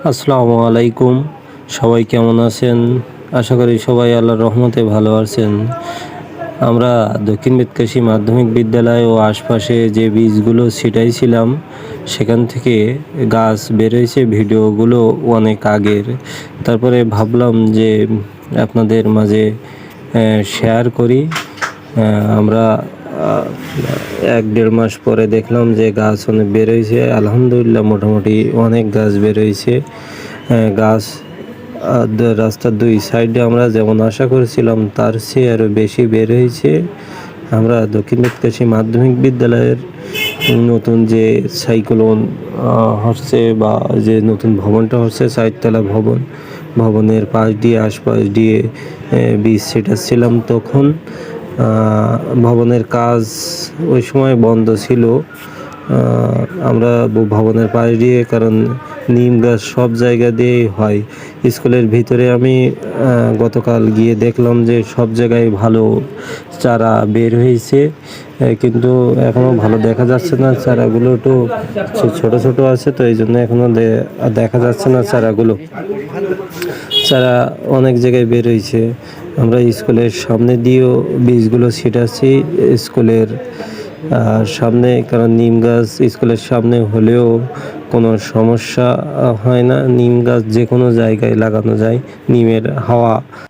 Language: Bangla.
আসসালামু আলাইকুম। সবাই কেমন আছেন? আশা করি সবাই আল্লাহর রহমতে ভালো আছেন। আমরা দক্ষিণ বেতকাশী মাধ্যমিক বিদ্যালয় ও আশপাশে যে বীজগুলো ছিটাইছিলাম সেখান থেকে গাছ বের হয়েছে। ভিডিওগুলো অনেক আগের। তারপরে ভাবলাম যে আপনাদের মাঝে শেয়ার করি। আমরা ১-১.৫ মাস পরে দেখলাম যে গাছ অনেক বের হয়েছে। আলহামদুলিল্লাহ মোটামুটি অনেক গাছ বের হয়েছে। গাছ রাস্তার ২ সাইডে আমরা যেমন আশা করেছিলাম তার চেয়ে আরও বেশি বের হয়েছে। আমরা দক্ষিণ বেতকাশী মাধ্যমিক বিদ্যালয়ের নতুন যে সাইক্লোন হচ্ছে বা যে নতুন ভবনটা হচ্ছে ৪ তলা ভবন, ভবনের পাশ দিয়ে আশপাশ দিয়ে বীজ ছিটাচ্ছিলাম তখন ভবনের কাজ ওই সময় বন্ধ ছিল। আমরা ভবনের পাশ দিয়ে, কারণ নিম গাছ সব জায়গা দিয়েই হয়। স্কুলের ভিতরে আমি গতকাল গিয়ে দেখলাম যে সব জায়গায় ভালো চারা বের হয়েছে, কিন্তু এখনও ভালো দেখা যাচ্ছে না। চারাগুলো একটু ছোট ছোট আছে, তো এই জন্য এখনও দেখা যাচ্ছে না চারাগুলো। চারা অনেক জায়গায় বের হয়েছে। আমরা স্কুলের সামনে দিয়েও বীজগুলো ছিটাচ্ছি স্কুলের সামনে, কারণ নিম গাছ স্কুলের সামনে হলেও কোনো সমস্যা হয় না। নিম গাছ যে কোনো জায়গায় লাগানো যায়। নিমের হাওয়া